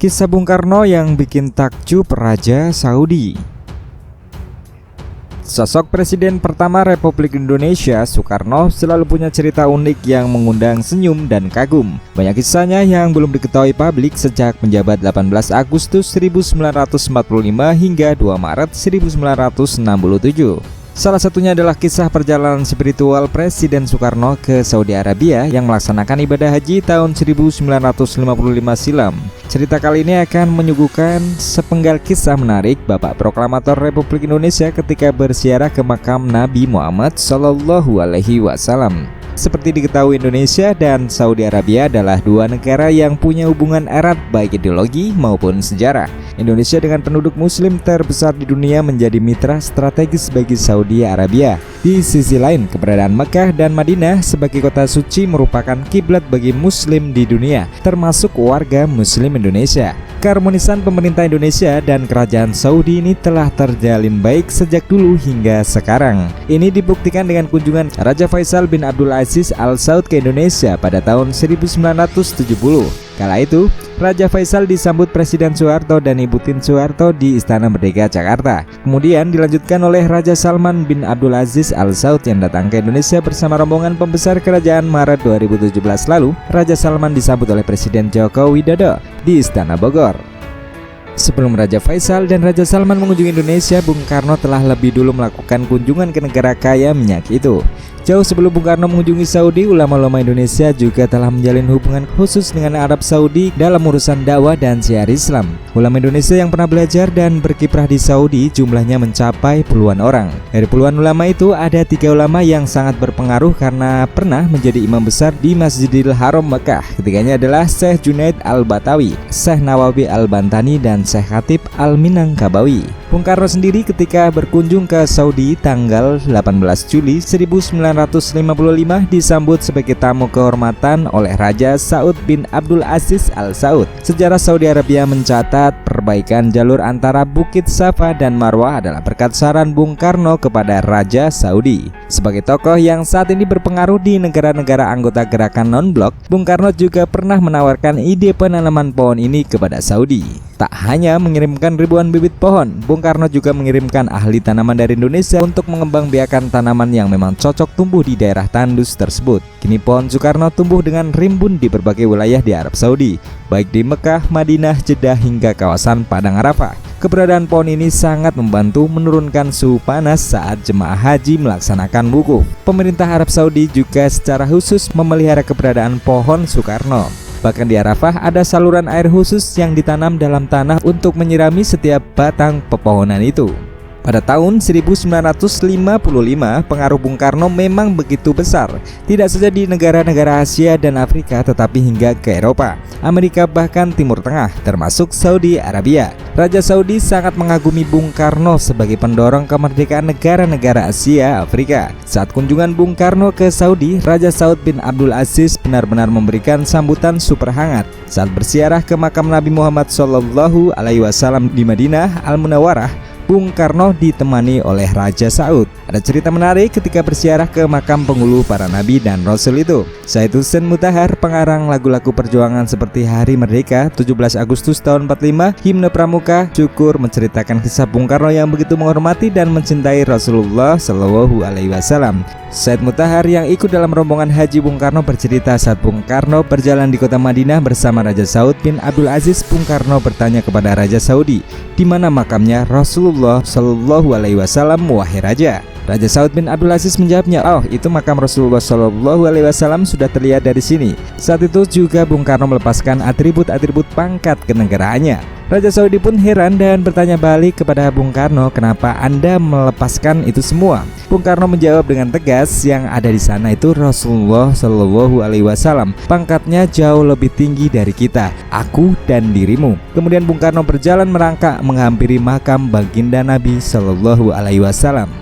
Kisah Bung Karno yang bikin takjub Raja Saudi. Sosok Presiden pertama Republik Indonesia, Soekarno, selalu punya cerita unik yang mengundang senyum dan kagum. Banyak kisahnya yang belum diketahui publik sejak menjabat 18 Agustus 1945 hingga 2 Maret 1967. Salah satunya adalah kisah perjalanan spiritual Presiden Soekarno ke Saudi Arabia yang melaksanakan ibadah haji tahun 1955 silam. Cerita kali ini akan menyuguhkan sepenggal kisah menarik Bapak Proklamator Republik Indonesia ketika berziarah ke makam Nabi Muhammad SAW. Seperti diketahui, Indonesia dan Saudi Arabia adalah dua negara yang punya hubungan erat baik ideologi maupun sejarah. Indonesia dengan penduduk muslim terbesar di dunia menjadi mitra strategis bagi Saudi Arabia. Di sisi lain, keberadaan Mekah dan Madinah sebagai kota suci merupakan kiblat bagi muslim di dunia, termasuk warga muslim Indonesia. Keharmonisan pemerintah Indonesia dan kerajaan Saudi ini telah terjalin baik sejak dulu hingga sekarang. Ini dibuktikan dengan kunjungan Raja Faisal bin Abdul Aziz Al Saud ke Indonesia pada tahun 1970. Kala itu, Raja Faisal disambut Presiden Soeharto dan Ibu Tien Soeharto di Istana Merdeka, Jakarta. Kemudian dilanjutkan oleh Raja Salman bin Abdul Aziz Al Saud yang datang ke Indonesia bersama rombongan pembesar kerajaan. Maret 2017 lalu, Raja Salman disambut oleh Presiden Joko Widodo di Istana Bogor. Sebelum Raja Faisal dan Raja Salman mengunjungi Indonesia, Bung Karno telah lebih dulu melakukan kunjungan ke negara kaya minyak itu. Jauh sebelum Bung Karno mengunjungi Saudi, ulama-ulama Indonesia juga telah menjalin hubungan khusus dengan Arab Saudi dalam urusan dakwah dan syiar Islam. Ulama Indonesia yang pernah belajar dan berkiprah di Saudi jumlahnya mencapai puluhan orang. Dari puluhan ulama itu, ada 3 ulama yang sangat berpengaruh karena pernah menjadi imam besar di Masjidil Haram Mekah. Ketiganya adalah Syekh Junaid Al-Batawi, Syekh Nawawi Al-Bantani, dan Syekh Khatib Al-Minangkabawi. Bung Karno sendiri ketika berkunjung ke Saudi tanggal 18 Juli 1955 disambut sebagai tamu kehormatan oleh Raja Saud bin Abdul Aziz Al Saud. Sejarah Saudi Arabia mencatat perbaikan jalur antara Bukit Safa dan Marwah adalah berkat saran Bung Karno kepada Raja Saudi. Sebagai tokoh yang saat ini berpengaruh di negara-negara anggota gerakan non-blok, Bung Karno juga pernah menawarkan ide penanaman pohon ini kepada Saudi. Tak hanya mengirimkan ribuan bibit pohon, Bung Karno juga mengirimkan ahli tanaman dari Indonesia untuk mengembangbiakan tanaman yang memang cocok tumbuh di daerah tandus tersebut. Kini pohon Soekarno tumbuh dengan rimbun di berbagai wilayah di Arab Saudi, baik di Mekah, Madinah, Jeddah hingga kawasan Padang Arafah. Keberadaan pohon ini sangat membantu menurunkan suhu panas saat jemaah haji melaksanakan wukuf. Pemerintah Arab Saudi juga secara khusus memelihara keberadaan pohon Soekarno. Bahkan di Arafah ada saluran air khusus yang ditanam dalam tanah untuk menyirami setiap batang pepohonan itu. Pada tahun 1955, pengaruh Bung Karno memang begitu besar, tidak saja di negara-negara Asia dan Afrika, tetapi hingga ke Eropa, Amerika, bahkan Timur Tengah, termasuk Saudi Arabia. Raja Saudi sangat mengagumi Bung Karno sebagai pendorong kemerdekaan negara-negara Asia Afrika. Saat kunjungan Bung Karno ke Saudi, Raja Saud bin Abdul Aziz benar-benar memberikan sambutan super hangat. Saat berziarah ke makam Nabi Muhammad SAW di Madinah Al-Munawwarah, Bung Karno ditemani oleh Raja Saud. Ada cerita menarik ketika berziarah ke makam penghulu para nabi dan rasul itu. Said Husain Mutahar, pengarang lagu-lagu perjuangan seperti Hari Merdeka, 17 Agustus tahun 45, Himne Pramuka, Syukur, menceritakan kisah Bung Karno yang begitu menghormati dan mencintai Rasulullah SAW. Said Mutahar yang ikut dalam rombongan haji Bung Karno bercerita saat Bung Karno berjalan di kota Madinah bersama Raja Saud bin Abdul Aziz, Bung Karno bertanya kepada Raja Saudi, di mana makamnya Rasulullah SAW, wahai Raja? Raja Saud bin Abdul Aziz menjawabnya, "Oh, itu makam Rasulullah SAW sudah terlihat dari sini." Saat itu juga Bung Karno melepaskan atribut-atribut pangkat kenegaraannya. Raja Saudi pun heran dan bertanya balik kepada Bung Karno, "Kenapa Anda melepaskan itu semua?" Bung Karno menjawab dengan tegas, "Yang ada di sana itu Rasulullah SAW. Pangkatnya jauh lebih tinggi dari kita, aku dan dirimu." Kemudian Bung Karno berjalan merangkak menghampiri makam baginda Nabi SAW.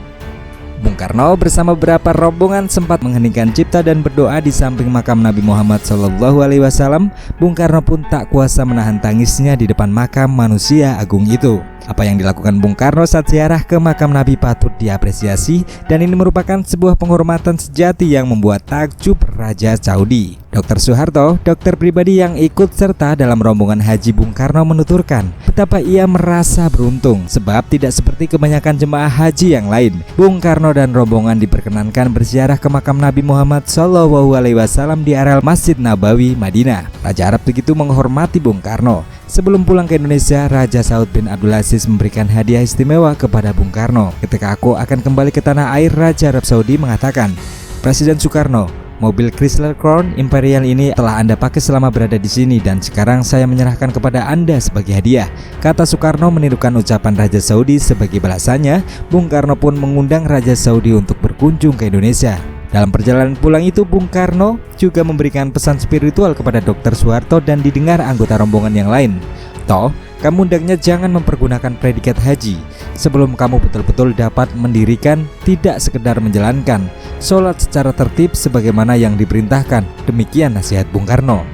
Bung Karno bersama beberapa rombongan sempat mengheningkan cipta dan berdoa di samping makam Nabi Muhammad SAW. Bung Karno pun tak kuasa menahan tangisnya di depan makam manusia agung itu. Apa yang dilakukan Bung Karno saat ziarah ke makam Nabi patut diapresiasi, dan ini merupakan sebuah penghormatan sejati yang membuat takjub Raja Saudi. Dr. Soeharto, dokter pribadi yang ikut serta dalam rombongan haji Bung Karno, menuturkan betapa ia merasa beruntung sebab tidak seperti kebanyakan jemaah haji yang lain, Bung Karno dan rombongan diperkenankan berziarah ke makam Nabi Muhammad SAW di areal Masjid Nabawi, Madinah. Raja Arab begitu menghormati Bung Karno. Sebelum pulang ke Indonesia, Raja Saud bin Abdul Aziz memberikan hadiah istimewa kepada Bung Karno. Ketika aku akan kembali ke tanah air, Raja Arab Saudi mengatakan, Presiden Soekarno, mobil Chrysler Crown Imperial ini telah Anda pakai selama berada di sini dan sekarang saya menyerahkan kepada Anda sebagai hadiah, kata Soekarno menirukan ucapan Raja Saudi. Sebagai balasannya, Bung Karno pun mengundang Raja Saudi untuk berkunjung ke Indonesia. Dalam perjalanan pulang itu, Bung Karno juga memberikan pesan spiritual kepada Dr. Soeharto dan didengar anggota rombongan yang lain. Toh, kamu hendaknya jangan mempergunakan predikat haji sebelum kamu betul-betul dapat mendirikan, tidak sekedar menjalankan sholat secara tertib sebagaimana yang diperintahkan. Demikian nasihat Bung Karno.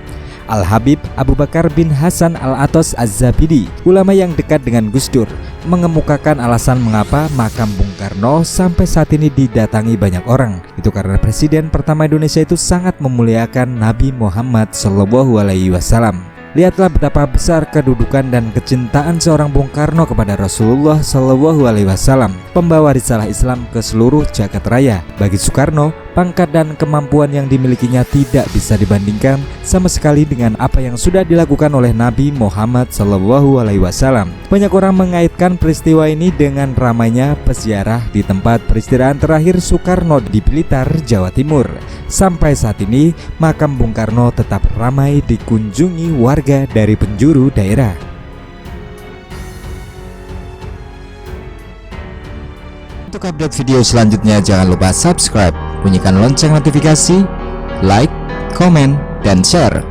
Al-Habib Abu Bakar bin Hasan Al-Atos Az-Zabidi, ulama yang dekat dengan Gus Dur, mengemukakan alasan mengapa makam Bung Karno sampai saat ini didatangi banyak orang. Itu karena Presiden pertama Indonesia itu sangat memuliakan Nabi Muhammad SAW. Lihatlah betapa besar kedudukan dan kecintaan seorang Bung Karno kepada Rasulullah SAW, pembawa risalah Islam ke seluruh jagat raya. Bagi Soekarno, pangkat dan kemampuan yang dimilikinya tidak bisa dibandingkan sama sekali dengan apa yang sudah dilakukan oleh Nabi Muhammad SAW. Banyak orang mengaitkan peristiwa ini dengan ramainya peziarah di tempat peristirahatan terakhir Soekarno di Blitar, Jawa Timur. Sampai saat ini, makam Bung Karno tetap ramai dikunjungi warga dari penjuru daerah. Untuk update video selanjutnya, jangan lupa subscribe, bunyikan lonceng notifikasi, like, komen, dan share.